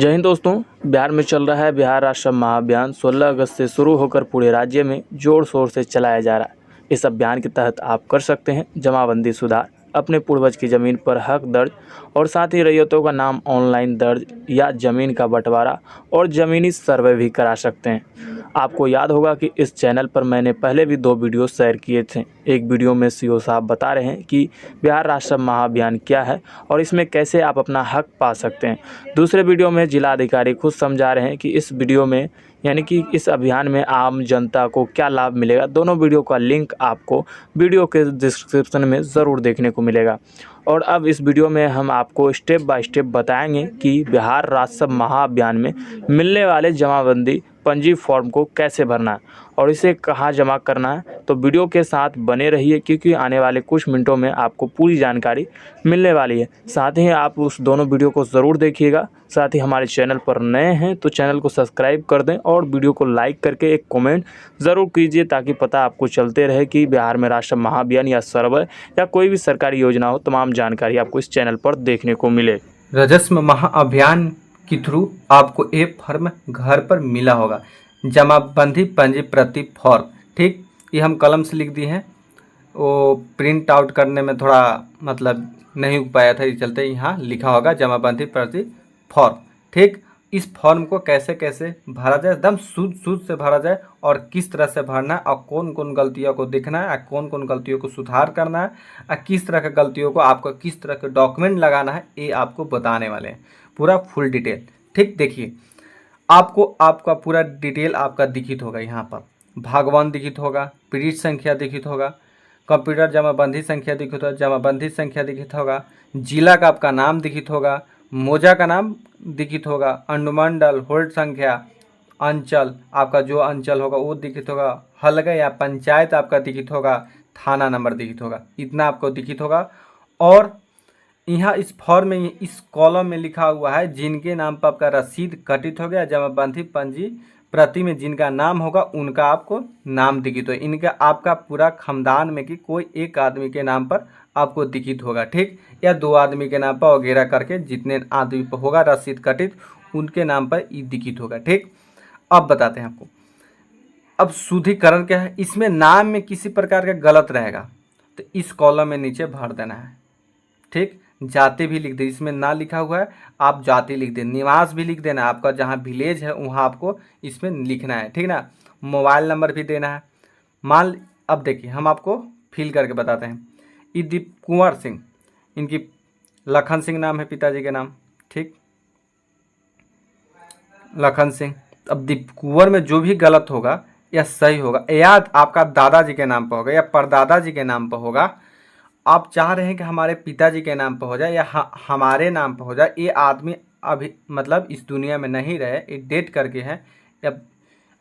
जय हिंद दोस्तों। बिहार में चल रहा है बिहार राष्ट्र महाअभियान 16 अगस्त से शुरू होकर पूरे राज्य में जोर शोर से चलाया जा रहा है। इस अभियान के तहत आप कर सकते हैं जमाबंदी सुधार, अपने पूर्वज की ज़मीन पर हक दर्ज और साथ ही रैयतों का नाम ऑनलाइन दर्ज या ज़मीन का बंटवारा और ज़मीनी सर्वे भी करा सकते हैं। आपको याद होगा कि इस चैनल पर मैंने पहले भी 2 वीडियो शेयर किए थे। एक वीडियो में सीओ साहब बता रहे हैं कि बिहार राष्ट्र महाअभियान क्या है और इसमें कैसे आप अपना हक पा सकते हैं। दूसरे वीडियो में जिला अधिकारी खुद समझा रहे हैं कि इस वीडियो में यानी कि इस अभियान में आम जनता को क्या लाभ मिलेगा। दोनों वीडियो का लिंक आपको वीडियो के डिस्क्रिप्शन में ज़रूर देखने को मिलेगा। और अब इस वीडियो में हम आपको स्टेप बाय स्टेप बताएंगे कि बिहार राष्ट्र महाअभियान में मिलने वाले जमाबंदी पंजी फॉर्म को कैसे भरना है और इसे कहाँ जमा करना है। तो वीडियो के साथ बने रहिए क्योंकि आने वाले कुछ मिनटों में आपको पूरी जानकारी मिलने वाली है। साथ ही आप उस दोनों वीडियो को ज़रूर देखिएगा। साथ ही हमारे चैनल पर नए हैं तो चैनल को सब्सक्राइब कर दें और वीडियो को लाइक करके एक कमेंट ज़रूर कीजिए ताकि पता आपको चलते रहे कि बिहार में राष्ट्र महाअभियान या सर्वे या कोई भी सरकारी योजना हो, तमाम जानकारी आपको इस चैनल पर देखने को मिले। राजस्व महाअभियान के थ्रू आपको एक फॉर्म घर पर मिला होगा, जमाबंदी पंजी प्रति फॉर्म। ठीक, ये हम कलम से लिख दिए हैं। वो प्रिंट आउट करने में थोड़ा नहीं हो पाया था, इस चलते यहाँ लिखा होगा जमाबंदी प्रति फॉर्म। ठीक, इस फॉर्म को कैसे कैसे भरा जाए, एकदम शुद्ध से भरा जाए और किस तरह से भरना है और कौन कौन गलतियों को देखना है और कौन कौन गलतियों को सुधार करना है और किस तरह की गलतियों को आपको किस तरह के डॉक्यूमेंट लगाना है, ये आपको बताने वाले हैं पूरा फुल डिटेल। ठीक, देखिए आपको आपका पूरा डिटेल आपका दिखित होगा। यहाँ पर भागवान दिखित होगा, पीड़ित संख्या दिखित होगा, कंप्यूटर जमाबंदी संख्या दिखित होगा, जमाबंदी संख्या दिखित होगा, जिला का आपका नाम दिखित होगा, मौजा का नाम दिखित होगा, अनुमंडल, होल्ड संख्या, अंचल आपका जो अंचल होगा वो दिखित होगा, हलगा या पंचायत आपका दिखित होगा, थाना नंबर दिखित होगा, इतना आपको दिखित होगा। और यहाँ इस फॉर्म में इस कॉलम में लिखा हुआ है जिनके नाम पर आपका रसीद कटित हो गया, जमाबंदी पंजी प्रति में जिनका नाम होगा उनका आपको नाम दिखित हो। इनका आपका पूरा खानदान में कि कोई एक आदमी के नाम पर आपको दिखित होगा। ठीक, या 2 आदमी के नाम पर वगैरह करके जितने आदमी पर होगा रसीद कटित उनके नाम पर ये दिखित होगा। ठीक, अब बताते हैं आपको। अब शुद्धिकरण क्या है, इसमें नाम में किसी प्रकार का गलत रहेगा तो इस कॉलम में नीचे भर देना है। ठीक, जाति भी लिख दे, इसमें ना लिखा हुआ है आप जाति लिख दें, निवास भी लिख देना, आपका जहाँ विलेज है वहाँ आपको इसमें लिखना है। ठीक ना, मोबाइल नंबर भी देना है। अब देखिए हम आपको फिल करके बताते हैं। ये दीप कुंवर सिंह, इनकी लखन सिंह नाम है पिताजी के नाम। ठीक, लखन सिंह। अब दीप कुंवर में जो भी गलत होगा या सही होगा, या आपका दादाजी के नाम पर होगा या परदादा के नाम पर होगा, आप चाह रहे हैं कि हमारे पिताजी के नाम पर हो जाए या हमारे नाम पर हो जाए, ये आदमी अभी इस दुनिया में नहीं रहे, ये डेट करके हैं या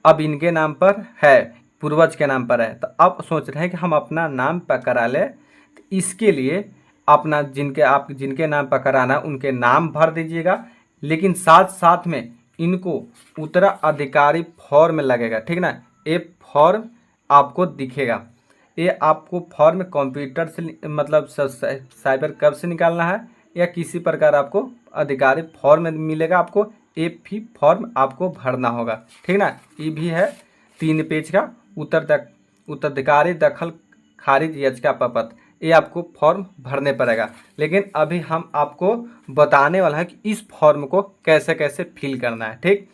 अब इनके नाम पर है, पूर्वज के नाम पर है, तो अब सोच रहे हैं कि हम अपना नाम पर करा लें। तो इसके लिए अपना जिनके नाम पर कराना है उनके नाम भर दीजिएगा, लेकिन साथ साथ में इनको उत्तराधिकारी फॉर्म लगेगा। ठीक ना, ये फॉर्म आपको दिखेगा। ये आपको फॉर्म कंप्यूटर से साइबर कैफ से निकालना है या किसी प्रकार आपको अधिकारी फॉर्म मिलेगा, आपको ये भी फॉर्म आपको भरना होगा। ठीक ना, ये भी है 3 पेज का उत्तराधिकारी दखल खारिज याचिका पत्र, ये आपको फॉर्म भरने पड़ेगा। लेकिन अभी हम आपको बताने वाला है कि इस फॉर्म को कैसे कैसे फिल करना है। ठीक,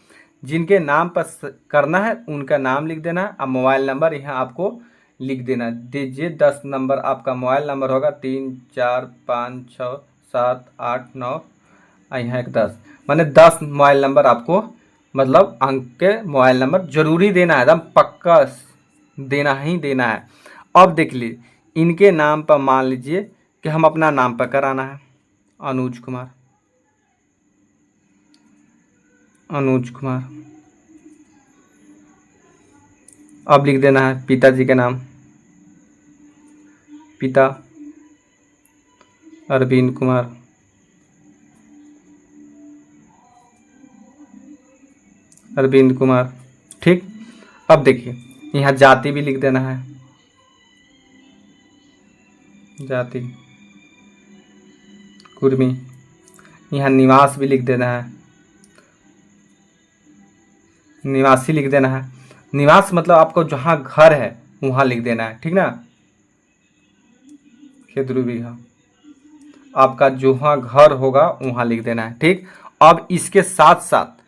जिनके नाम पर करना है उनका नाम लिख देना है और मोबाइल नंबर यहाँ आपको लिख देना दीजिए। 10 नंबर आपका मोबाइल नंबर होगा, 3 4 5 6 7 8 9 यहाँ एक 10, माने 10 मोबाइल नंबर आपको अंक के मोबाइल नंबर जरूरी देना है, एकदम पक्का देना ही देना है। अब देख लीजिए इनके नाम पर मान लीजिए कि हम अपना नाम पर कराना है, अनुज कुमार, अब लिख देना है पिताजी के नाम, पिता अरविंद कुमार, ठीक, अब देखिए यहाँ जाति भी लिख देना है, जाति कुर्मी, यहाँ निवास भी लिख देना है, निवासी लिख देना है। निवास मतलब आपको जहाँ घर है वहाँ लिख देना है, ठीक ना। खेद्रू बीघा आपका जहाँ घर होगा वहाँ लिख देना है, ठीक। अब इसके साथ साथ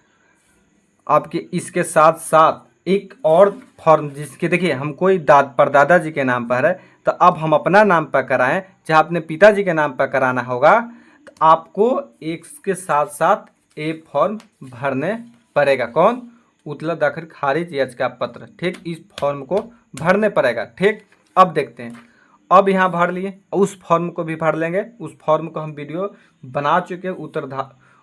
आपके इसके साथ साथ एक और फॉर्म, जिसके देखिए हम कोई परदादा जी के नाम पर है, तो अब हम अपना नाम पर कराएं चाहे अपने पिताजी के नाम पर कराना होगा, तो आपको एक के साथ साथ एक फॉर्म भरने पड़ेगा। कौन? उतला दाखिल खारिज याचिका पत्र, ठीक। इस फॉर्म को भरने पड़ेगा, ठीक। अब देखते हैं, अब यहाँ भर लिए, उस फॉर्म को भी भर लेंगे। उस फॉर्म को हम वीडियो बना चुके,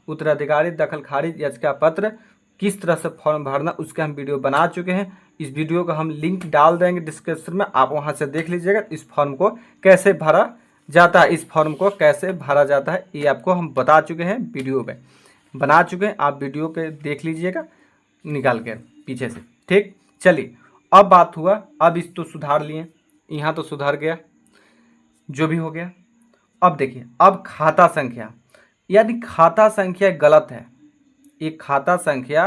उत्तराधिकारी दखल खारिज याचिका पत्र किस तरह से फॉर्म भरना उसके हम वीडियो बना चुके हैं। इस वीडियो का हम लिंक डाल देंगे डिस्क्रिप्शन में, आप वहां से देख लीजिएगा इस फॉर्म को कैसे भरा जाता है। इस फॉर्म को कैसे भरा जाता है ये आपको हम बता चुके हैं, वीडियो में बना चुके हैं, आप वीडियो के देख लीजिएगा निकाल कर पीछे से, ठीक। चलिए अब बात हुआ, अब इस तो सुधार लिए, यहाँ तो सुधार गया, जो भी हो गया। अब देखिए, अब खाता संख्या, यदि खाता संख्या गलत है, ये खाता संख्या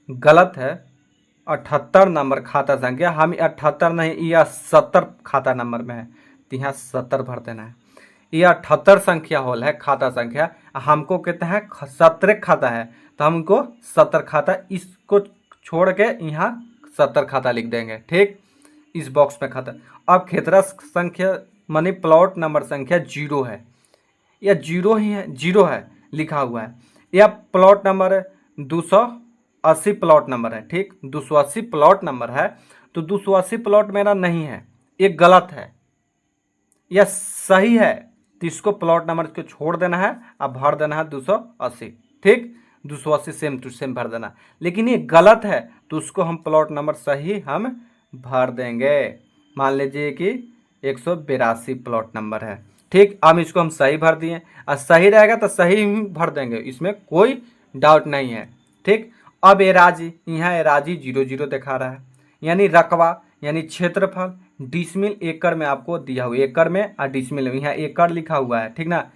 गलत है, 78 नंबर खाता संख्या, हम 78 नहीं या 70 खाता नंबर में है, तो यहाँ 70 भर देना है। ये 78 संख्या होल है खाता संख्या, हमको कहते हैं 70 खाता है, तो हमको 70 खाता, इसको छोड़ के यहाँ 70 खाता लिख देंगे, ठीक। इस बॉक्स में खाता। अब खेतरा संख्या मानी प्लॉट नंबर संख्या 0 है, या 0 ही है, 0 है लिखा हुआ है, या प्लॉट नंबर 280 प्लॉट नंबर है, ठीक। 280 प्लॉट नंबर है, तो 280 प्लॉट मेरा नहीं है, ये गलत है या सही है, तो इसको प्लॉट नंबर को छोड़ देना है, अब भर देना है 280, ठीक। 280 सेम टू सेम भर देना, लेकिन ये गलत है तो उसको हम प्लॉट नंबर सही हम भर देंगे। मान लीजिए कि 182 प्लॉट नंबर है, ठीक। अब इसको हम सही भर दिए, और सही रहेगा तो सही ही भर देंगे, इसमें कोई डाउट नहीं है, ठीक। अब एराजी, यहाँ एराजी 00 दिखा रहा है, यानी रकबा यानी क्षेत्रफल डिसमिल एकड़ में आपको दिया हुआ, एकड़ में और डिसमिल में, यहाँ एकड़ लिखा हुआ है, ठीक ना,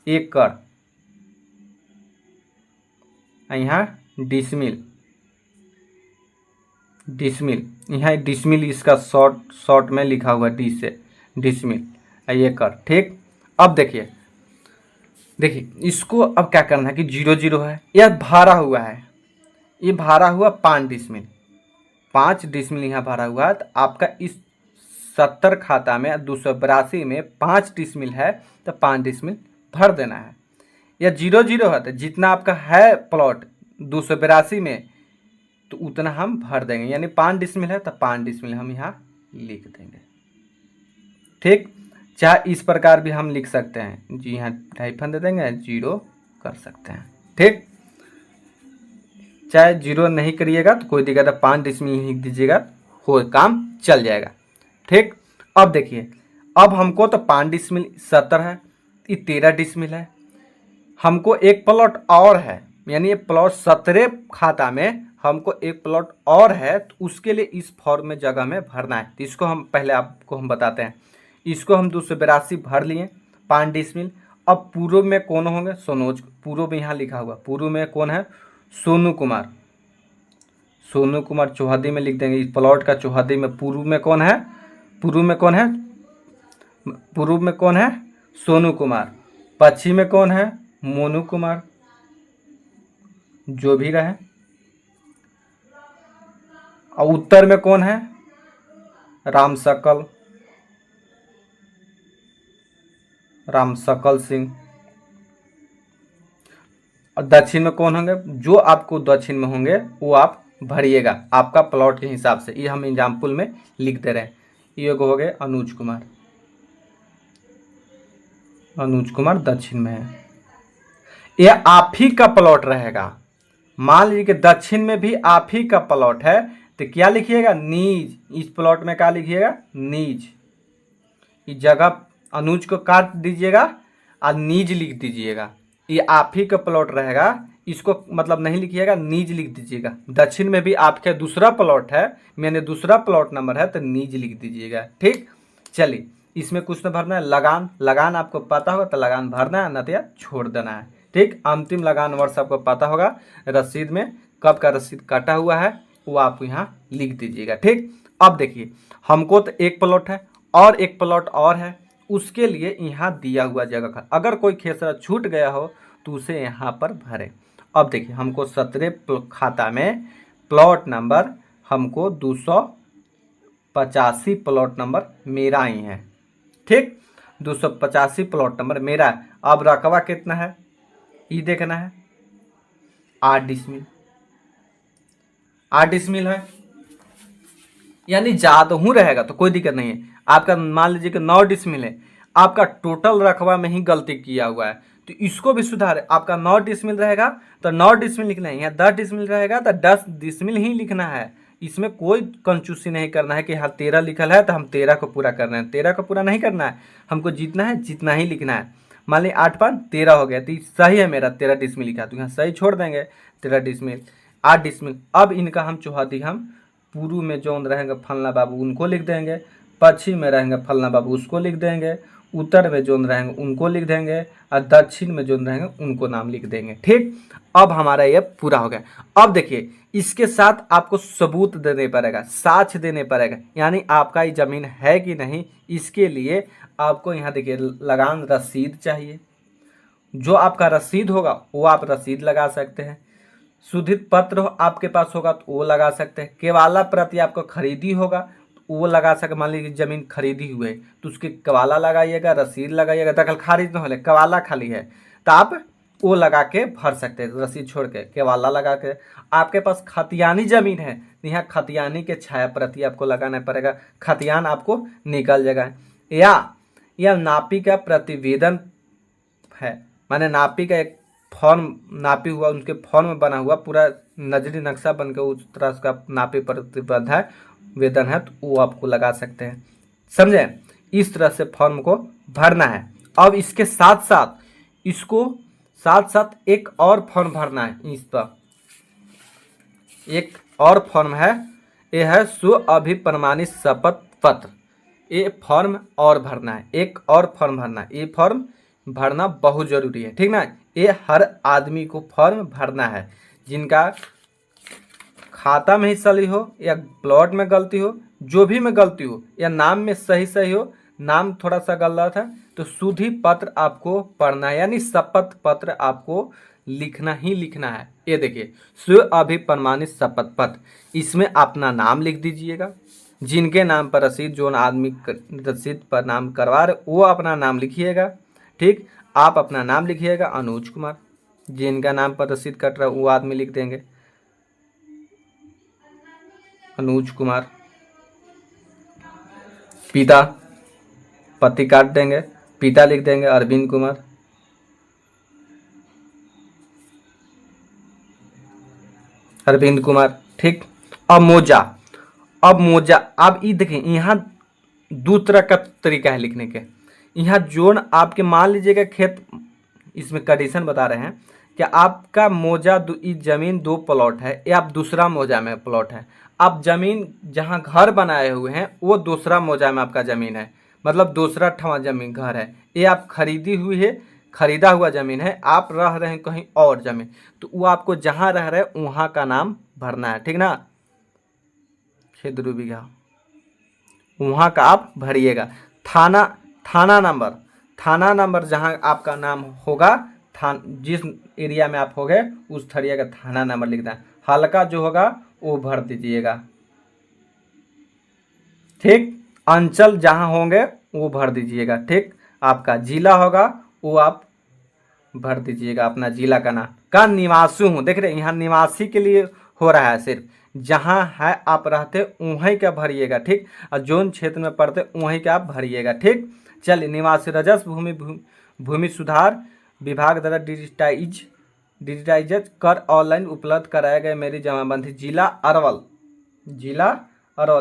एकड़, यहाँ डिसमिल, डिसमिल, यहाँ डिसमिल इसका शॉर्ट में लिखा हुआ है, डी से डिसमिल एकड़, ठीक। अब देखिए इसको अब क्या करना है कि 00 है, यह भरा हुआ है, ये भरा हुआ 5 डिसमिल, 5 डिसमिल यहाँ भरा हुआ है, तो आपका इस 70 खाता में 282 में 5 डिसमिल है, तो 5 डिसमिल भर देना है। या 00 है तो जितना आपका है प्लॉट 282 में, तो उतना हम भर देंगे, यानी 5 डिसमिल है तो 5 डिसमिल हम यहाँ लिख देंगे, ठीक। चाहे इस प्रकार भी हम लिख सकते हैं, जी यहाँ हाइफन दे देंगे, 0 कर सकते हैं, ठीक। चाहे 0 नहीं करिएगा तो कोई दिक्कत है, 5 डिसमिल लिख दीजिएगा, हो काम चल जाएगा, ठीक। अब देखिए, अब हमको तो 5 डिसमिल 70 है, ये 13 डिसमिल है, हमको एक प्लॉट और है, यानी ये प्लॉट 17 खाता में हमको एक प्लॉट और है, तो उसके लिए इस फॉर्म में जगह में भरना है। तो इसको हम पहले आपको हम बताते हैं, इसको हम 282 भर लिए 5 डिसमिल। अब पूर्व में कौन होंगे? सोनोज, पूर्व में यहाँ लिखा हुआ, पूर्व में कौन है? सोनू कुमार, सोनू कुमार चौहदी में लिख देंगे, इस प्लॉट का चौहदी में पूर्व में कौन है? पूर्व में कौन है? पूर्व में कौन है? सोनू कुमार। पश्चिम में कौन है? मोनू कुमार, जो भी रहे। और उत्तर में कौन है? राम सकल, राम सकल सिंह। और दक्षिण में कौन होंगे? जो आपको दक्षिण में होंगे वो आप भरिएगा आपका प्लॉट के हिसाब से, ये हम एग्जाम्पल में लिख दे रहे हैं। ये हो गए अनुज कुमार, अनुज कुमार दक्षिण में है। यह आप ही का प्लॉट रहेगा। मान लीजिए कि दक्षिण में भी आप ही का प्लॉट है, तो क्या लिखिएगा? नीज। इस प्लॉट में क्या लिखिएगा? नीज। इस जगह अनुज को काट दीजिएगा और नीज लिख दीजिएगा। ये आप ही का प्लॉट रहेगा, इसको मतलब नहीं लिखिएगा, नीज लिख दीजिएगा। दक्षिण में भी आपके दूसरा प्लॉट है, मैंने दूसरा प्लॉट नंबर है, तो नीज लिख दीजिएगा, ठीक। चलिए, इसमें कुछ न भरना है। लगान, लगान आपको पता होगा तो लगान भरना है, न तो छोड़ देना है, ठीक। अंतिम लगान वर्ष आपको पता होगा, रसीद में कब का रसीद काटा हुआ है वो आप यहाँ लिख दीजिएगा। ठीक, अब देखिए हमको तो एक प्लॉट है और एक प्लॉट और है, उसके लिए यहाँ दिया हुआ जगह का अगर कोई खेसरा छूट गया हो तो उसे यहाँ पर भरें। अब देखिए हमको 17 खाता में प्लॉट नंबर हमको 285 प्लॉट नंबर मेरा ही है। ठीक, 285 प्लॉट नंबर मेरा है। अब रकबा कितना है ये देखना है, 8 डिसमिल, 8 डिसमिल है, यानी ज़्यादा हूँ रहेगा तो कोई दिक्कत नहीं है। आपका मान लीजिए कि 9 डिसमिल है, आपका टोटल रकबा में ही गलती किया हुआ है तो इसको भी सुधारे। आपका 9 डिसमिल रहेगा तो 9 डिसमिल लिखना है, यहाँ 10 डिसमिल रहेगा तो 10 डिसमिल ही लिखना है। इसमें कोई कंजूसी नहीं करना है कि हाँ 13 लिखल है तो हम 13 को पूरा करना है, 13 को पूरा नहीं करना है, हमको जीतना है जितना ही लिखना है। मान ली 8 5 13 हो गया तो सही है मेरा 13 डिसमिल लिखा तो यहाँ सही छोड़ देंगे 13 डिसमिल 8 डिसमिल। अब इनका हम चौहदी हम पूर्व में जो रहेंगे फलना बाबू उनको लिख देंगे, पश्चिम में रहेंगे फलना बाबू उसको लिख देंगे, उत्तर में जो रहेंगे उनको लिख देंगे और दक्षिण में जो रहेंगे उनको नाम लिख देंगे। ठीक, अब हमारा ये पूरा हो गया। अब देखिए इसके साथ आपको सबूत देने पड़ेगा, साक्ष्य देने पड़ेगा, यानी आपका ये जमीन है कि नहीं। इसके लिए आपको यहाँ देखिए लगान रसीद चाहिए, जो आपका रसीद होगा वो आप रसीद लगा सकते हैं। शुद्धित पत्र आपके पास होगा तो वो लगा सकते हैं। केवाला प्रति आपको खरीदी होगा तो वो लगा सकते। मान लीजिए जमीन खरीदी हुई है तो उसकी कवाला लगाइएगा, रसीद लगाइएगा। दखल खारिज न हो कवाला खाली है तो आप वो लगा के भर सकते हैं, रसीद छोड़ के केवाला लगा के। आपके पास खतियानी जमीन है तो यहाँ खतियानी के छाया प्रति आपको लगाना पड़ेगा, खतियान आपको निकल जाएगा। या नापी का प्रतिवेदन है, माने नापी का एक फॉर्म नापी हुआ उनके फॉर्म में बना हुआ पूरा नजरी नक्शा बन के उस तरह का नापी प्रतिबद्ध है वेदन है तो वो आपको लगा सकते हैं। समझे, इस तरह से फॉर्म को भरना है। अब इसके साथ साथ इसको एक और फॉर्म भरना है। इस पर एक और फॉर्म है, ये है स्व अभिप्रमाणित शपथ पत्र। ये फॉर्म और भरना है, एक और फॉर्म भरना है। ये फॉर्म भरना बहुत जरूरी है, ठीक ना। ये हर आदमी को फॉर्म भरना है जिनका खाता में ही सही हो या प्लॉट में गलती हो, जो भी में गलती हो या नाम में सही हो, नाम थोड़ा सा गलत है तो शुद्धि पत्र आपको पढ़ना है, यानी शपथ पत्र आपको लिखना ही लिखना है। ये देखिए स्व अभिप्रमाणित शपथ पत्र, इसमें अपना नाम लिख दीजिएगा, जिनके नाम पर रसीद जो आदमी रसीद पर नाम करवा रहे वो अपना नाम लिखिएगा। ठीक, आप अपना नाम लिखिएगा अनुज कुमार, जिनका नाम पर रसीद कट रहा है वो आदमी लिख देंगे अनुज कुमार। पिता पति काट देंगे, पिता लिख देंगे अरविंद कुमार। अरविंद कुमार। ठीक, अब मोजा अब ये देखिए यहाँ दो तरह का तरीका है लिखने के। यहाँ जोन आपके मान लीजिएगा खेत, इसमें कंडीशन बता रहे हैं कि आपका मोजा जमीन 2 प्लॉट है या आप दूसरा मोजा में प्लॉट है। आप जमीन जहाँ घर बनाए हुए हैं वो दूसरा मोजा में आपका जमीन है, मतलब दूसरा ठवा जमीन घर है। ये आप खरीदी हुई है, खरीदा हुआ जमीन है, आप रह रहे हैं कहीं और जमीन, तो वो आपको जहाँ रह रहे हैं वहाँ का नाम भरना है, ठीक ना। खेत 2 बीघा वहाँ का आप भरिएगा। थाना नंबर जहाँ आपका नाम होगा, जिस एरिया में आप होगे उस एरिया का थाना नंबर लिखना है। हल्का जो होगा वो भर दीजिएगा। ठीक, अंचल जहाँ होंगे वो भर दीजिएगा। ठीक, आपका जिला होगा वो आप भर दीजिएगा, अपना जिला का नाम का निवासी हूँ। देख रहे हैं यहाँ निवासी के लिए हो रहा है, सिर्फ जहाँ है आप रहते वहीं का भरिएगा। ठीक, और जोन क्षेत्र में पड़ते वहीं का आप भरिएगा। ठीक, चलिए निवासी राजस्व भूमि सुधार विभाग द्वारा डिजिटाइज कर ऑनलाइन उपलब्ध कराए गए मेरी जमाबंदी जिला अरवल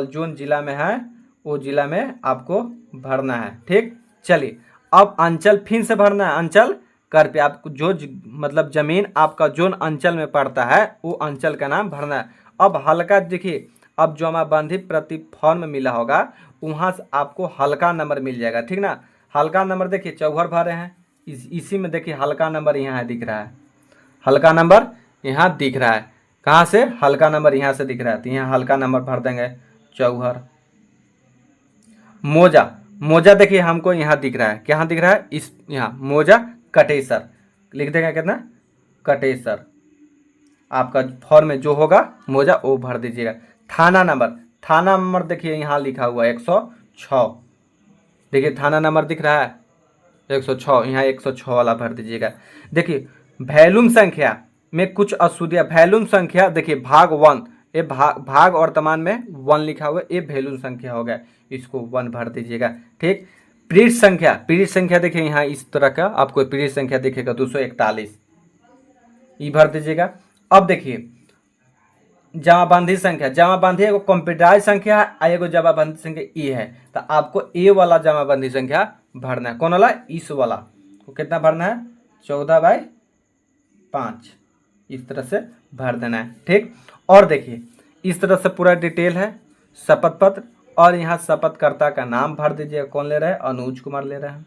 जोन जिला में है वो जिला में आपको भरना है। ठीक, चलिए अब अंचल फिर से भरना है। अंचल कर पे आपको जो मतलब जमीन आपका जोन अंचल में पड़ता है वो अंचल का नाम भरना है। अब हल्का देखिए, अब जमाबंदी प्रति फॉर्म मिला होगा वहाँ से आपको हल्का नंबर मिल जाएगा, ठीक ना। हल्का नंबर देखिए चौहर भरे हैं, इसी में देखिए हल्का नंबर यहाँ दिख रहा है, हल्का नंबर यहाँ दिख रहा है। कहाँ से? हल्का नंबर यहाँ से दिख रहा है, तो यहाँ हल्का नंबर भर देंगे चौहर। मोजा, मोजा देखिए हमको यहाँ दिख रहा है, क्या दिख रहा है? इस यहाँ मोजा कटेसर लिख देंगे, कितना? कटेसर। आपका फॉर्म में जो होगा मोजा वो भर दीजिएगा। थाना नंबर, थाना नंबर देखिए यहाँ लिखा हुआ है 106, देखिए थाना नंबर दिख रहा है 106, यहाँ 106 वाला भर दीजिएगा। देखिए वैल्यूम संख्या में कुछ अशुद्धियाँ, वैल्यूम संख्या देखिए भाग 1, ये भाग वर्तमान में 1 लिखा हुआ है, ये वैल्यूम संख्या हो गया, इसको 1 भर दीजिएगा। ठीक। पीरियड संख्या, पीरियड संख्या देखिए यहाँ इस तरह का आपको पीरियड संख्या दिखेगा 241, ये भर दीजिएगा। अब देखिए जमाबंदी संख्या, जमाबंदी एगो कंप्यूटराइज संख्या है, एगो जमाबंदी संख्या ई है, तो आपको ए वाला जमाबंदी संख्या भरना है। कौन वाला? इस वाला को कितना भरना है? 14/5, इस तरह से भर देना है। ठीक। और देखिए इस तरह से पूरा डिटेल है शपथ पत्र, और यहाँ शपथकर्ता का नाम भर दीजिएगा, कौन ले रहा है? अनुज कुमार ले रहा है।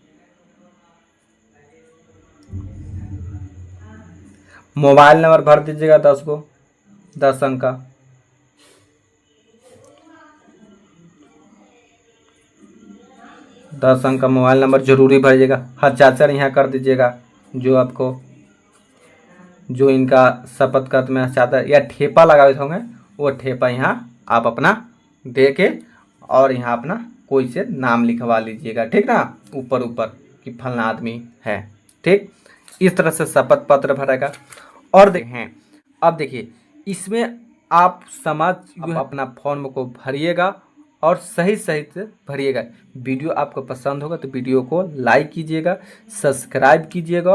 मोबाइल नंबर भर दीजिएगा 10 अंक का। दस अंक का मोबाइल नंबर जरूरी भरिएगा। हस्ताक्षर यहाँ कर दीजिएगा, जो आपको जो इनका शपथ पत्र में हस्ताक्षर या ठेपा लगाए होंगे वो ठेपा यहाँ आप अपना दे के और यहाँ अपना कोई से नाम लिखवा लीजिएगा। ठीक ना, ऊपर ऊपर कि फलना आदमी है। ठीक, इस तरह से शपथ पत्र भरेगा। और देखें अब देखिए इसमें आप अपना फॉर्म को भरिएगा और सही सही से भरिएगा। वीडियो आपको पसंद होगा तो वीडियो को लाइक कीजिएगा, सब्सक्राइब कीजिएगा।